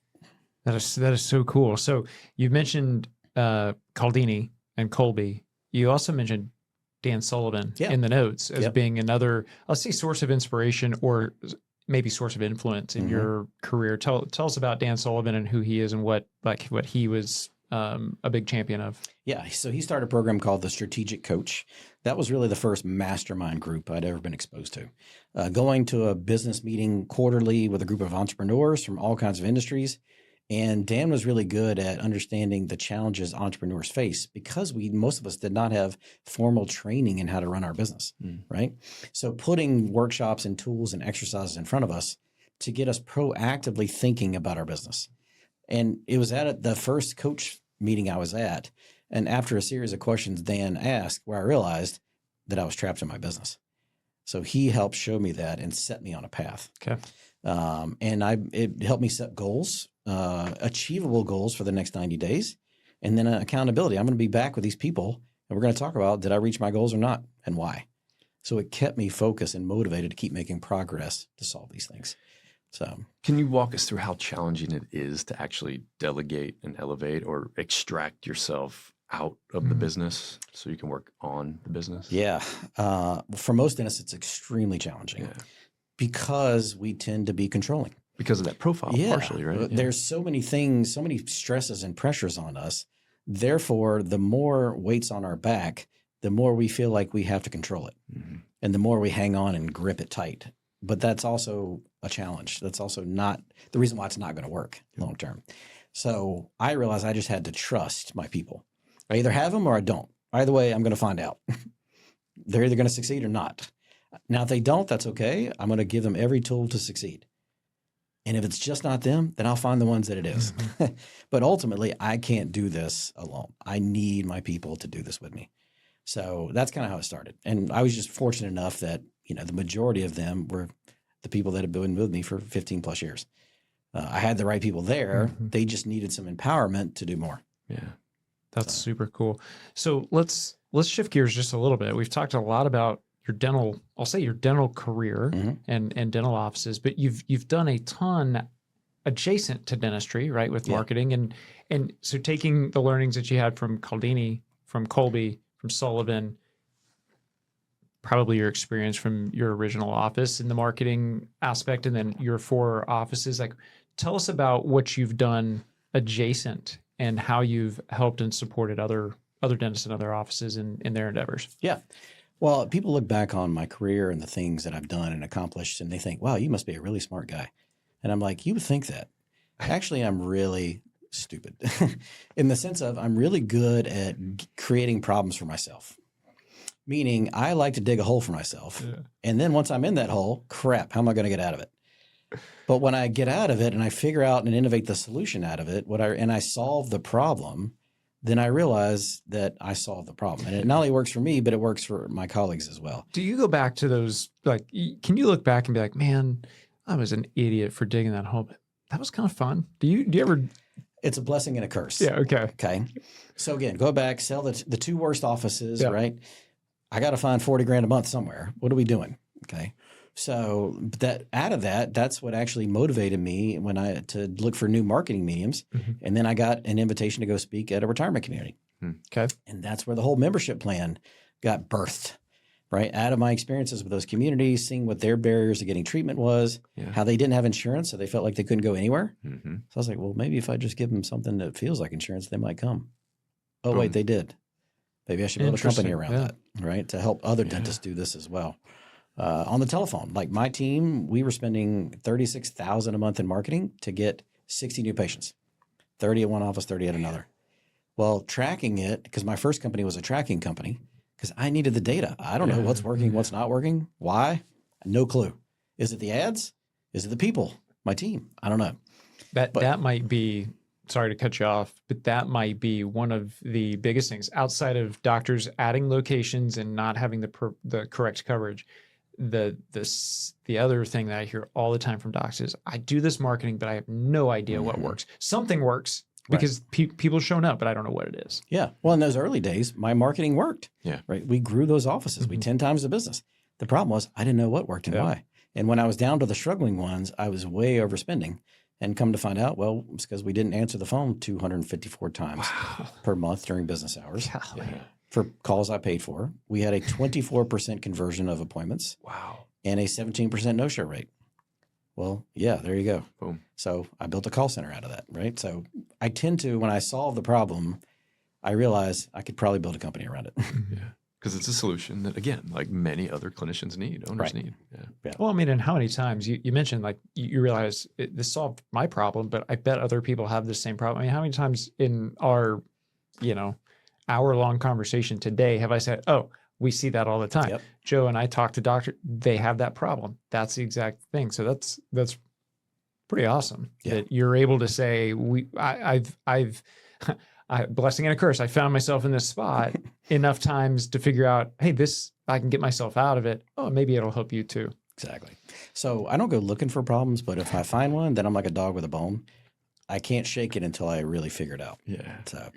That is so cool. So you mentioned Cialdini and Colby. You also mentioned Dan Sullivan in the notes as being another, let's say, source of inspiration or maybe source of influence in your career. Tell us about Dan Sullivan and who he is and what he was a big champion of. Yeah. So he started a program called the Strategic Coach. That was really the first mastermind group I'd ever been exposed to. Going to a business meeting quarterly with a group of entrepreneurs from all kinds of industries. And Dan was really good at understanding the challenges entrepreneurs face because most of us did not have formal training in how to run our business, right? So putting workshops and tools and exercises in front of us to get us proactively thinking about our business. And it was at the first coach meeting I was at. And after a series of questions Dan asked, where I realized that I was trapped in my business. So he helped show me that and set me on a path. Okay. And it helped me set goals, achievable goals for the next 90 days. And then accountability. I'm going to be back with these people and we're going to talk about, did I reach my goals or not and why? So it kept me focused and motivated to keep making progress to solve these things. So can you walk us through how challenging it is to actually delegate and elevate or extract yourself out of the business so you can work on the business? Yeah. For most dentists, it's extremely challenging because we tend to be controlling. Because of that profile, partially, right? There's so many things, so many stresses and pressures on us. Therefore, the more weight's on our back, the more we feel like we have to control it. And the more we hang on and grip it tight. But that's also a challenge. That's also not the reason why it's not going to work long term. So I realized I just had to trust my people. I either have them or I don't. Either way, I'm going to find out. They're either going to succeed or not. Now, if they don't, that's okay. I'm going to give them every tool to succeed. And if it's just not them, then I'll find the ones that it is. But ultimately, I can't do this alone. I need my people to do this with me. So that's kind of how it started. And I was just fortunate enough that, the majority of them were the people that have been with me for 15 plus years. I had the right people there. They just needed some empowerment to do more. Yeah. That's super cool. So let's shift gears just a little bit. We've talked a lot about your dental career and dental offices, but you've done a ton adjacent to dentistry, right? With marketing and so taking the learnings that you had from Cialdini, from Colby, from Sullivan, probably your experience from your original office in the marketing aspect, and then your 4 offices. Like, tell us about what you've done adjacent and how you've helped and supported other dentists and other offices in their endeavors. Yeah. Well, people look back on my career and the things that I've done and accomplished, and they think, wow, you must be a really smart guy. And I'm like, you would think that. Actually, I'm really stupid in the sense of I'm really good at creating problems for myself. Meaning I like to dig a hole for myself. Yeah. And then once I'm in that hole, crap, how am I going to get out of it? But when I get out of it and I figure out and innovate the solution out of it, and I solve the problem, then I realize that I solved the problem. And it not only works for me, but it works for my colleagues as well. Do you go back to those, can you look back and be like, man, I was an idiot for digging that hole, but that was kind of fun. Do you ever? It's a blessing and a curse. Yeah. Okay. Okay. So again, go back, sell the 2 worst offices, right? I got to find $40,000 a month somewhere. What are we doing? Okay. So that's what actually motivated me to look for new marketing mediums. And then I got an invitation to go speak at a retirement community. Okay. And that's where the whole membership plan got birthed, right? Out of my experiences with those communities, seeing what their barriers to getting treatment was, how they didn't have insurance, so they felt like they couldn't go anywhere. So I was like, well, maybe if I just give them something that feels like insurance, they might come. Oh, wait, they did. Maybe I should build a company around that, right? To help other dentists do this as well. On the telephone, like my team, we were spending $36,000 a month in marketing to get 60 new patients, 30 at one office, 30 at another. Well, tracking it, because my first company was a tracking company, because I needed the data. I don't know what's working, what's not working, why. No clue. Is it the ads? Is it the people? My team? I don't know. That might be, sorry to cut you off, but that might be one of the biggest things outside of doctors adding locations and not having the correct coverage. The other thing that I hear all the time from docs is, I do this marketing, but I have no idea what works. Something works because people showing up, but I don't know what it is. Yeah. Well, in those early days, my marketing worked. Yeah. Right. We grew those offices. We 10 times the business. The problem was I didn't know what worked and why. And when I was down to the struggling ones, I was way overspending. And come to find out, well, it's because we didn't answer the phone 254 times per month during business hours. For calls I paid for. We had a 24% conversion of appointments. Wow. And a 17% no-show rate. Well, yeah, there you go. Boom. So I built a call center out of that, right? So I tend to, when I solve the problem, I realize I could probably build a company around it. Yeah. Because it's a solution that, again, like many other clinicians need, owners need. Yeah. Well, I mean, and how many times you mentioned, like, you realize this solved my problem, but I bet other people have the same problem. I mean, how many times in our, hour-long conversation today have I said, oh, we see that all the time. Yep. Joe and I talk to doctor, they have that problem. That's the exact thing. So that's pretty awesome that you're able to say, I've blessing and a curse. I found myself in this spot enough times to figure out, hey, I can get myself out of it. Oh, maybe it'll help you too. Exactly. So I don't go looking for problems, but if I find one, then I'm like a dog with a bone. I can't shake it until I really figure it out. Yeah. So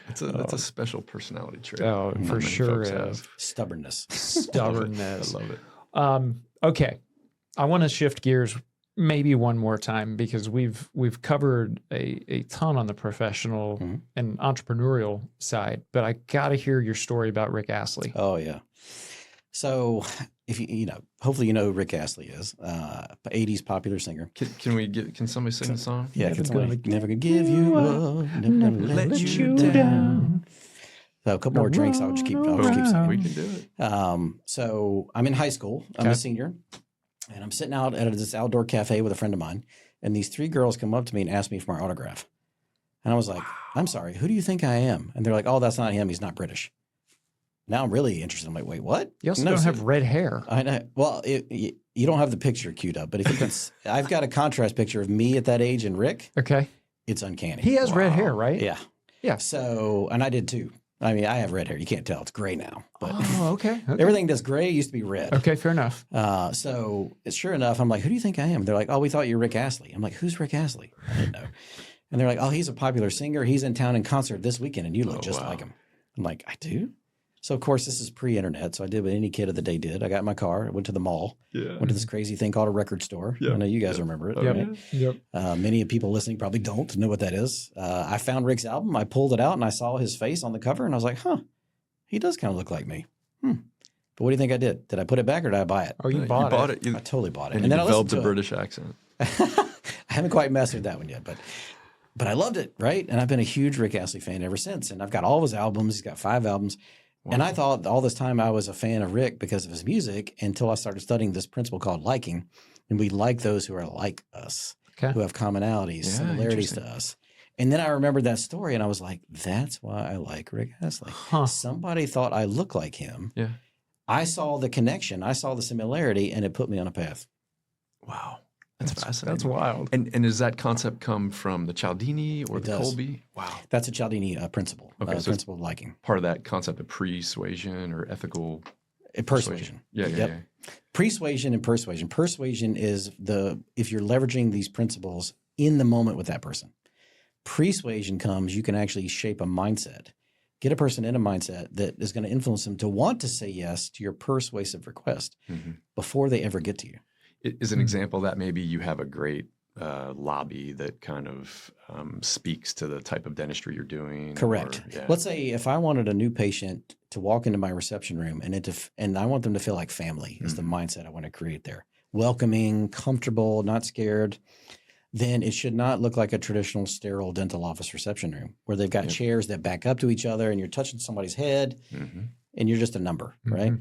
That's a special personality trait. Oh, for sure. Stubbornness. Stubbornness. I love it. Okay. I want to shift gears maybe one more time because we've covered a ton on the professional and entrepreneurial side, but I got to hear your story about Rick Astley. Oh, yeah. So if hopefully you know who Rick Astley is, 80s popular singer. Can somebody sing the song? Yeah. Never gonna give you up, never let you down. So a couple more drinks. I'll just keep singing. We can do it. So I'm in high school. I'm a senior. And I'm sitting out at this outdoor cafe with a friend of mine, and these three girls come up to me and ask me for my autograph. And I was like, I'm sorry, who do you think I am? And they're like, oh, that's not him. He's not British. Now I'm really interested. I'm like, wait, what? You also don't have red hair. I know. Well, you don't have the picture queued up, but if you can, I've got a contrast picture of me at that age and Rick. Okay. It's uncanny. He has red hair, right? Yeah. Yeah. So, and I did too. I mean, I have red hair. You can't tell. It's gray now. But okay. Everything that's gray used to be red. Okay, fair enough. So sure enough, I'm like, who do you think I am? They're like, oh, we thought you were Rick Astley. I'm like, who's Rick Astley? I didn't know. And they're like, oh, he's a popular singer. He's in town in concert this weekend, and you look just like him. I'm like, I do? So, of course, this is pre-internet, so I did what any kid of the day did. I got in my car, went to the mall, went to this crazy thing called a record store. I know you guys remember it. Right? Yep. Many people listening probably don't know what that is. I found Rick's album. I pulled it out, and I saw his face on the cover, and I was like, huh, he does kind of look like me. But what do you think I did? Did I put it back, or did I buy it? Oh, you bought it. I totally bought it. And then you developed a British accent. I haven't quite mastered that one yet, but I loved it, right? And I've been a huge Rick Astley fan ever since. And I've got all of his albums. He's got 5 albums. Wow. And I thought all this time I was a fan of Rick because of his music until I started studying this principle called liking. And we like those who are like us, who have commonalities, similarities to us. And then I remembered that story and I was like, that's why I like Rick Astley. Somebody thought I looked like him. Yeah. I saw the connection. I saw the similarity and it put me on a path. Wow. That's fascinating. That's wild. And does that concept come from the Cialdini or the Colby? Wow. That's a Cialdini principle. Okay, so principle of liking. Part of that concept of persuasion or ethical persuasion. Yeah. Persuasion and persuasion. Persuasion is if you're leveraging these principles in the moment with that person. Persuasion comes, you can actually shape a mindset. Get a person in a mindset that is going to influence them to want to say yes to your persuasive request before they ever get to you. Is an example that maybe you have a great lobby that kind of speaks to the type of dentistry you're doing? Correct. Let's say if I wanted a new patient to walk into my reception room and I want them to feel like family is the mindset I want to create there. Welcoming, comfortable, not scared. Then it should not look like a traditional sterile dental office reception room where they've got chairs that back up to each other and you're touching somebody's head and you're just a number, right?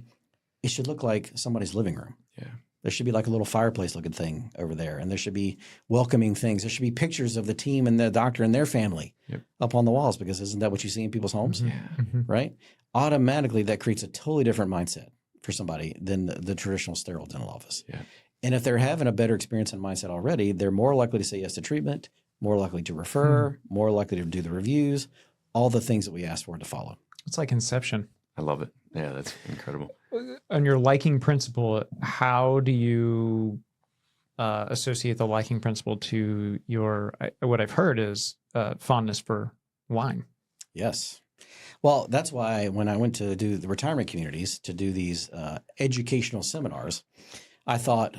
It should look like somebody's living room. Yeah. There should be like a little fireplace looking thing over there. And there should be welcoming things. There should be pictures of the team and the doctor and their family up on the walls because isn't that what you see in people's homes? Right? Automatically, that creates a totally different mindset for somebody than the traditional sterile dental office. Yeah. And if they're having a better experience and mindset already, they're more likely to say yes to treatment, more likely to refer, more likely to do the reviews, all the things that we asked for to follow. It's like Inception. I love it. Yeah, that's incredible. On your liking principle, how do you associate the liking principle to your, what I've heard is fondness for wine? Yes. Well, that's why when I went to do the retirement communities to do these educational seminars, I thought,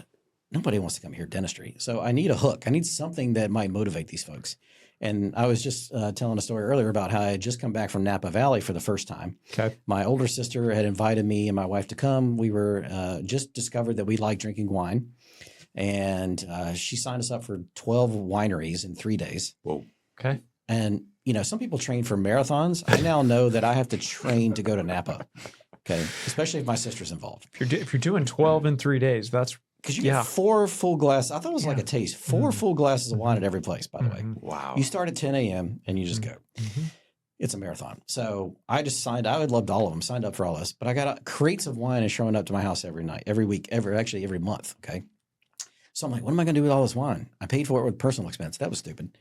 nobody wants to come here dentistry. So I need a hook. I need something that might motivate these folks. And I was just telling a story earlier about how I had just come back from Napa Valley for the first time. Okay. My older sister had invited me and my wife to come. We were just discovered that we like drinking wine. And she signed us up for 12 wineries in 3 days. Whoa. Okay. And, you know, some people train for marathons. I now know that I have to train to go to Napa. Okay. Especially if my sister's involved. If you're doing 12 in 3 days, that's because you get 4 full glasses. I thought it was like a taste. 4 full glasses of wine at every place, by the way. Wow. You start at 10 a.m. and you just go. It's a marathon. So I just signed. I would loved all of them. Signed up for all this. But I got crates of wine and showing up to my house every night, every week, every month. Okay. So I'm like, what am I going to do with all this wine? I paid for it with personal expense. That was stupid.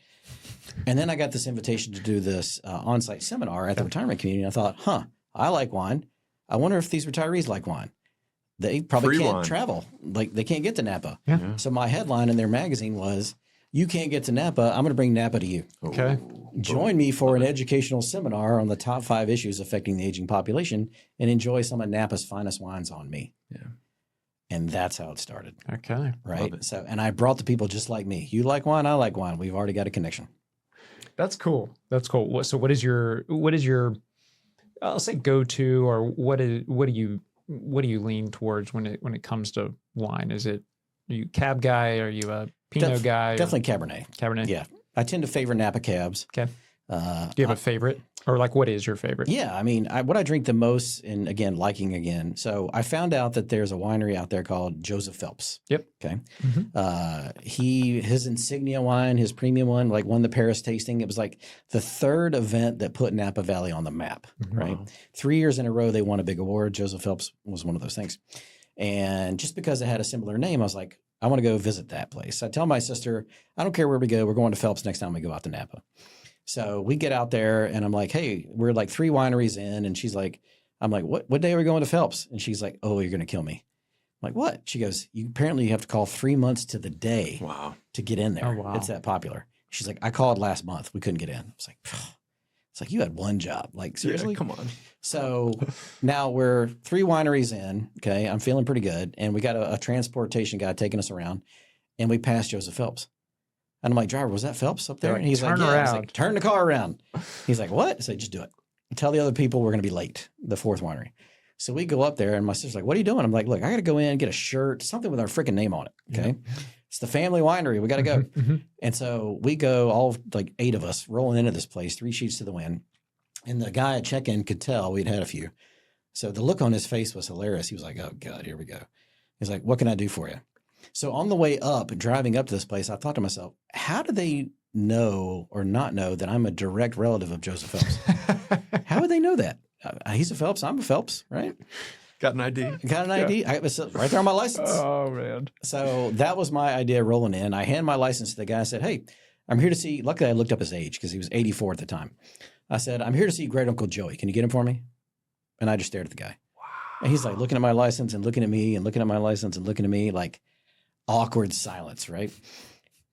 And then I got this invitation to do this on-site seminar at the retirement community. And I thought, I like wine. I wonder if these retirees like wine. They probably can't travel. Like they can't get to Napa. Yeah. So my headline in their magazine was, you can't get to Napa. I'm going to bring Napa to you. okay. Join me for an educational seminar on the top 5 issues affecting the aging population and enjoy some of Napa's finest wines on me. Yeah. And that's how it started. Okay. Right. So, and I brought the people just like me. You like wine. I like wine. We've already got a connection. That's cool. That's cool. So what is your, I'll say go-to, or what do you lean towards when it comes to wine? Are you cab guy? Are you a Pinot guy? Definitely Cabernet. Cabernet. Yeah. I tend to favor Napa cabs. Okay. Do you have a favorite, or like what is your favorite? Yeah, I mean, what I drink the most, and again, liking again. So I found out that there's a winery out there called Joseph Phelps. Yep. Okay. His insignia wine, his premium one, like won the Paris tasting. It was like the 3rd event that put Napa Valley on the map. Right. 3 years in a row, they won a big award. Joseph Phelps was one of those things. And just because it had a similar name, I was like, I want to go visit that place. I tell my sister, I don't care where we go. We're going to Phelps next time we go out to Napa. So we get out there and I'm like, hey, we're like 3 wineries in. And she's like, I'm like, what day are we going to Phelps? And she's like, oh, you're going to kill me. I'm like, what? She goes, apparently you have to call 3 months to the day to get in there. Oh, wow. It's that popular. She's like, I called last month. We couldn't get in. I was like, it's like, you had one job. Like, seriously? Yeah, come on. So now we're 3 wineries in. Okay. I'm feeling pretty good. And we got a transportation guy taking us around and we passed Joseph Phelps. And I'm like, driver, was that Phelps up there? And he's like, yeah. I was like, turn the car around. He's like, what? I said, just do it. Tell the other people we're going to be late, the 4th winery. So we go up there and my sister's like, what are you doing? I'm like, look, I got to go in, get a shirt, something with our freaking name on it. Okay. Yeah. It's the family winery. We got to go. And so we go, all like 8 of us rolling into this place, 3 sheets to the wind. And the guy at check-in could tell we'd had a few. So the look on his face was hilarious. He was like, oh God, here we go. He's like, what can I do for you? So on the way up, driving up to this place, I thought to myself, how do they know or not know that I'm a direct relative of Joseph Phelps? How would they know that? He's a Phelps. I'm a Phelps, right? Got an ID. Got an ID. I was right there on my license. Oh, man. So that was my idea rolling in. I hand my license to the guy. I said, hey, I'm here to see. Luckily, I looked up his age because he was 84 at the time. I said, I'm here to see Great Uncle Joey. Can you get him for me? And I just stared at the guy. Wow. And he's like looking at my license and looking at me and looking at my license and looking at me, like awkward silence, right?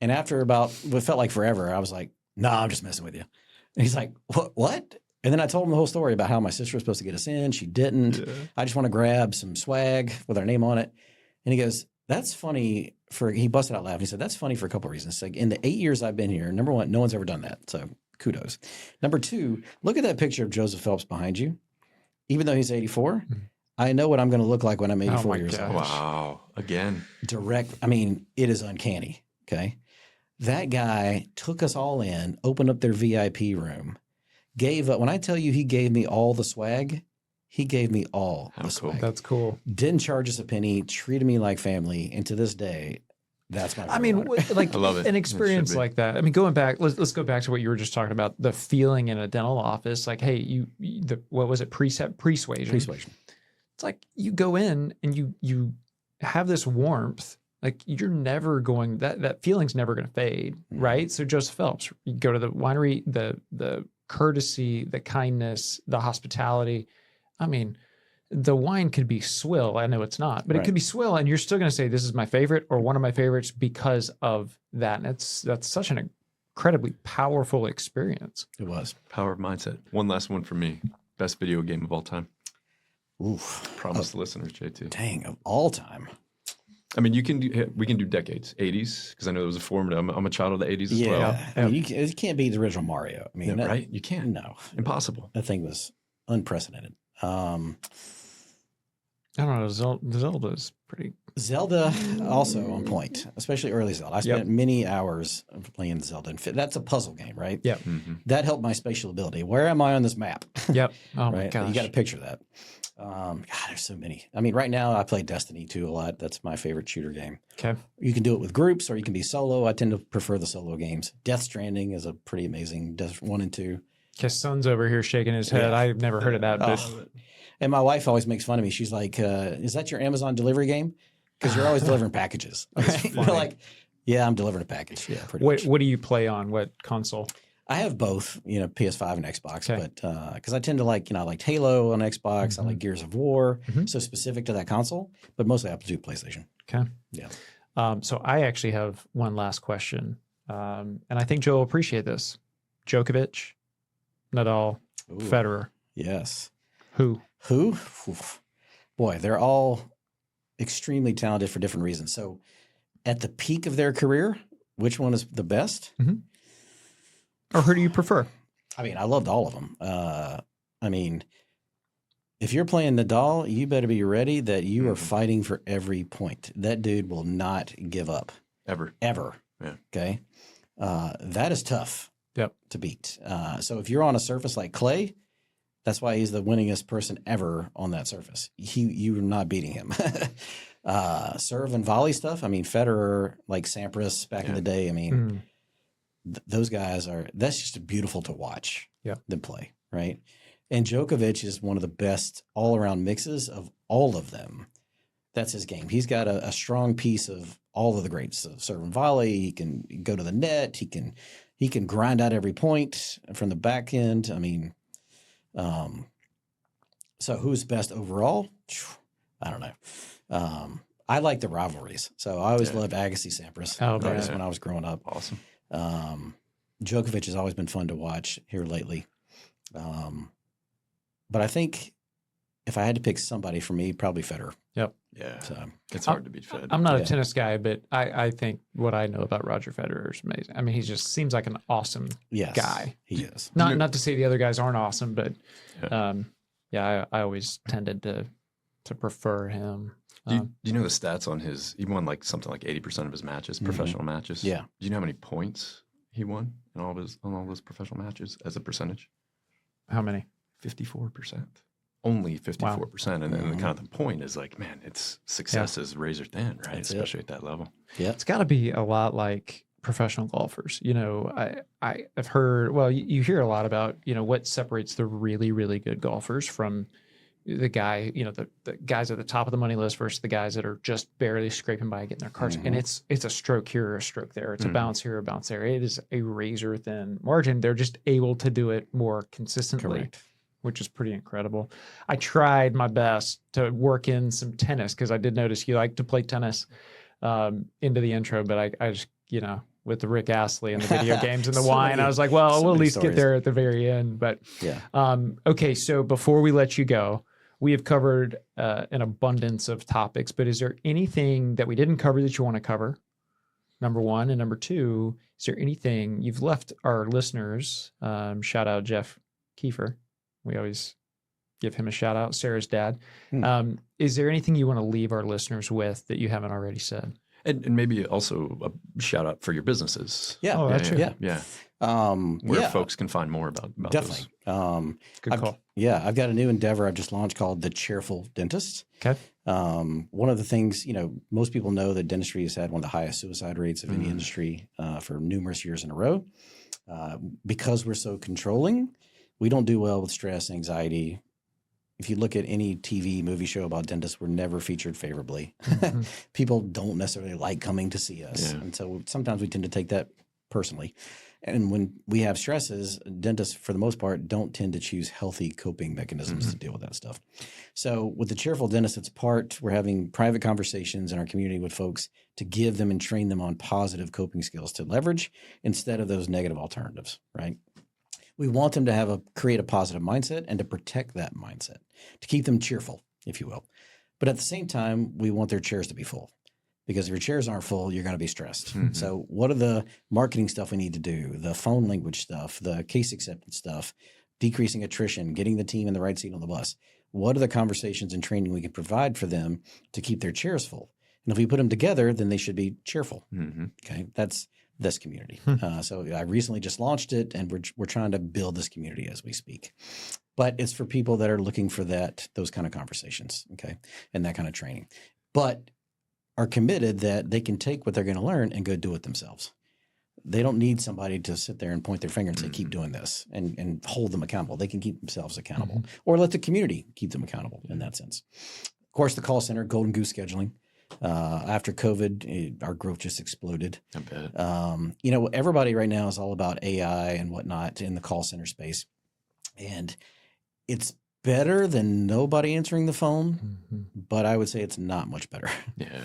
And after about what felt like forever, I was like, no, I'm just messing with you. And he's like, what? And then I told him the whole story about how my sister was supposed to get us in. She didn't. Yeah. I just want to grab some swag with our name on it. And he goes, that's funny he busted out laughing. He said, that's funny for a couple of reasons. Like in the 8 years I've been here, number one, no one's ever done that. So kudos. Number two, look at that picture of Joseph Phelps behind you. Even though he's 84, I know what I'm going to look like when I'm 84 years old. Wow. Again. Direct. I mean, it is uncanny. Okay. That guy took us all in, opened up their VIP room, gave up. When I tell you he gave me all the swag, he gave me all the swag. That's cool. Didn't charge us a penny, treated me like family. And to this day, that's my I mean, like I love it. An experience like that. I mean, going back, let's go back to what you were just talking about, the feeling in a dental office. Like, hey, what was it? Persuasion. it's like you go in and you have this warmth. Like you're never going, that feeling's never going to fade, right? So Joseph Phelps, you go to the winery, the courtesy, the kindness, the hospitality. I mean, the wine could be swill. I know it's not, but it could be swill, and you're still going to say this is my favorite or one of my favorites because of that. And that's such an incredibly powerful experience. It was. Power of mindset. One last one for me. Best video game of all time. Oof. Promise the listeners, J2. Dang, of all time. I mean, we can do decades, 80s, because I know there was a formative. I'm a child of the 80s as well. Yeah. I mean, you can't beat the original Mario. I mean, Right? You can't. No. Impossible. That thing was unprecedented. I don't know. Zelda's pretty. Zelda also on point, especially early Zelda. I spent many hours playing Zelda. And that's a puzzle game, right? Yep. Mm-hmm. That helped my spatial ability. Where am I on this map? Yep. Oh my Right? gosh. You got to picture that. God, there's so many. I mean, right now I play Destiny 2 a lot. That's my favorite shooter game. Okay. You can do it with groups or you can be solo. I tend to prefer the solo games. Death Stranding is a pretty amazing. Death 1 and 2. Okay, son's over here shaking his head. Yeah. I've never heard of that. But And my wife always makes fun of me. She's like, is that your Amazon delivery game? Because you're always delivering packages. They're like, yeah, I'm delivering a package. Yeah, pretty much. what do you play on? What console? I have both, PS5 and Xbox, Okay. but because I tend to like, I like Halo on Xbox. I like Gears of War. So specific to that console, but mostly I have to do PlayStation. Okay. Yeah. So I actually have one last question. And I think Joe will appreciate this. Djokovic, Nadal, Ooh, Federer. yes. Who? Oof. Boy, they're all extremely talented for different reasons. So at the peak of their career, which one is the best? Or who do you prefer? I mean, I loved all of them. I mean, if you're playing Nadal, you better be ready that you are fighting for every point. That dude will not give up. Ever. Yeah. Okay. That is tough to beat. So if you're on a surface like clay, that's why he's the winningest person ever on that surface. You're not beating him. Serve and volley stuff. I mean, Federer, like Sampras back in the day. I mean, those guys that's just beautiful to watch them play, right? And Djokovic is one of the best all-around mixes of all of them. That's his game. He's got a strong piece of all of the greats. So serve and volley. He can go to the net. He can grind out every point from the back end. I mean, so who's best overall? I don't know. I like the rivalries. So I always loved Agassi Sampras. Oh, that man. was when I was growing up. Awesome. Djokovic has always been fun to watch here lately. But I think if I had to pick somebody for me, probably Federer. Yep. Yeah. So It's hard to beat Fed. I'm not a tennis guy, but I think what I know about Roger Federer is amazing. I mean, he just seems like an awesome guy. He is. Not to say the other guys aren't awesome, but I always tended to prefer him. Do you know the stats on he won like something like 80% of his matches, professional matches? Yeah. Do you know how many points he won on all those professional matches as a percentage? How many? 54%. Only 54%. And then the kind of the point is like, man, success is razor thin, right? Especially at that level. Yeah. It's got to be a lot like professional golfers. I've heard, you hear a lot about, what separates the really, really good golfers from the guy, the guys at the top of the money list versus the guys that are just barely scraping by getting their carts. And it's a stroke here or a stroke there. It's a bounce here, a bounce there. It is a razor thin margin. They're just able to do it more consistently. Correct. Which is pretty incredible. I tried my best to work in some tennis because I did notice you like to play tennis into the intro, but I just, with the Rick Astley and the video games and the wine, I was like, well, we'll at least get there at the very end. But okay, so before we let you go, we have covered an abundance of topics, but is there anything that we didn't cover that you want to cover? Number one. And number two, is there anything you've left our listeners? Shout out Jeff Kiefer. We always give him a shout out, Sarah's dad. Is there anything you want to leave our listeners with that you haven't already said? And maybe also a shout out for your businesses. Yeah. Oh, that's true. Yeah. Where folks can find more about definitely. those. Good call. I've got a new endeavor I've just launched called The Cheerful Dentist. Okay. One of the things, most people know that dentistry has had one of the highest suicide rates of any industry for numerous years in a row. Because we're so controlling, we don't do well with stress, anxiety, if you look at any TV movie show about dentists, we're never featured favorably. People don't necessarily like coming to see us. Yeah. And so sometimes we tend to take that personally. And when we have stresses, dentists, for the most part, don't tend to choose healthy coping mechanisms to deal with that stuff. So with the Cheerful Dentist, it's we're having private conversations in our community with folks to give them and train them on positive coping skills to leverage instead of those negative alternatives, right? We want them to create a positive mindset and to protect that mindset, to keep them cheerful, if you will. But at the same time, we want their chairs to be full. Because if your chairs aren't full, you're going to be stressed. So what are the marketing stuff we need to do? The phone language stuff, the case acceptance stuff, decreasing attrition, getting the team in the right seat on the bus. What are the conversations and training we can provide for them to keep their chairs full? And if we put them together, then they should be cheerful. Okay, that's this community. So I recently just launched it, and we're trying to build this community as we speak. But it's for people that are looking for those kind of conversations, okay, and that kind of training. But are committed that they can take what they're going to learn and go do it themselves. They don't need somebody to sit there and point their finger and say, keep doing this and hold them accountable. They can keep themselves accountable or let the community keep them accountable in that sense. Of course, the call center, Golden Goose scheduling. After COVID, our growth just exploded. I bet. Everybody right now is all about AI and whatnot in the call center space. And it's better than nobody answering the phone, but I would say it's not much better. Yeah.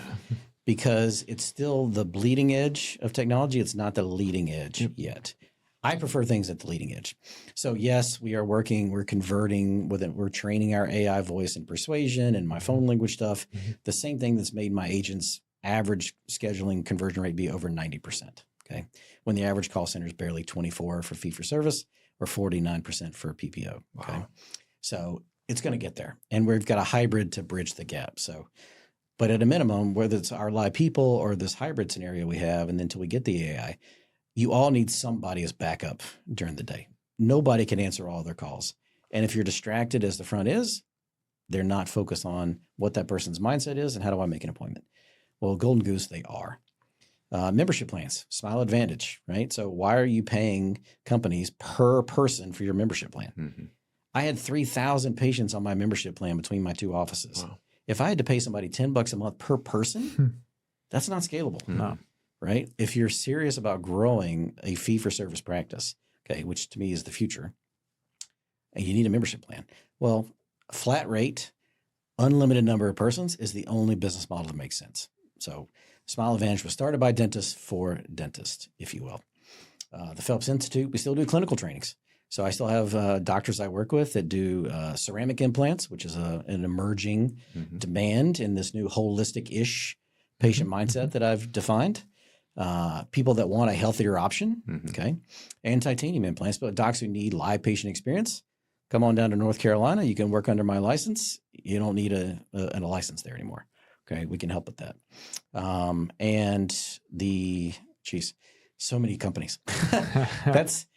Because it's still the bleeding edge of technology. It's not the leading edge yet. I prefer things at the leading edge. So yes, we're converting with it. We're training our AI voice and persuasion and my phone language stuff. The same thing that's made my agents' average scheduling conversion rate be over 90%. Okay. When the average call center is barely 24 for fee for service or 49% for PPO. Okay. Wow. So it's going to get there. And we've got a hybrid to bridge the gap. So, but at a minimum, whether it's our live people or this hybrid scenario we have, and then until we get the AI, you all need somebody as backup during the day. Nobody can answer all their calls. And if you're distracted as the front is, they're not focused on what that person's mindset is and how do I make an appointment. Well, Golden Goose, they are. Membership plans, Smile Advantage, right? So why are you paying companies per person for your membership plan? I had 3,000 patients on my membership plan between my two offices. Wow. If I had to pay somebody $10 a month per person, that's not scalable, right? If you're serious about growing a fee-for-service practice, okay, which to me is the future, and you need a membership plan. Well, a flat rate, unlimited number of persons is the only business model that makes sense. So Smile Advantage was started by dentists for dentists, if you will. The Phelps Institute, we still do clinical trainings. So I still have doctors I work with that do ceramic implants, which is an emerging demand in this new holistic-ish patient mindset that I've defined. People that want a healthier option, okay, and titanium implants. But docs who need live patient experience, come on down to North Carolina. You can work under my license. You don't need a license there anymore. Okay, we can help with that. So many companies.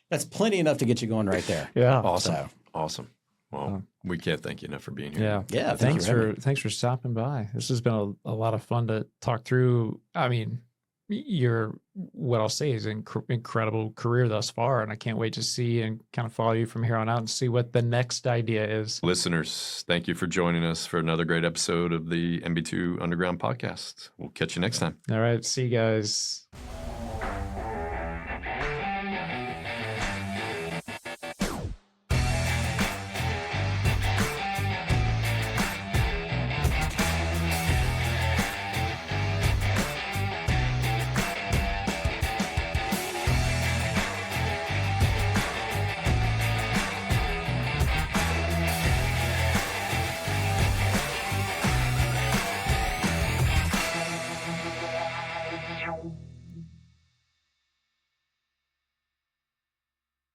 That's plenty enough to get you going right there. Yeah. Awesome. Well, we can't thank you enough for being here. Yeah. Thanks for stopping by. This has been a lot of fun to talk through. I mean, what I'll say is an incredible career thus far, and I can't wait to see and kind of follow you from here on out and see what the next idea is. Listeners, thank you for joining us for another great episode of the MB2 Underground podcast. We'll catch you next time. All right. See you guys.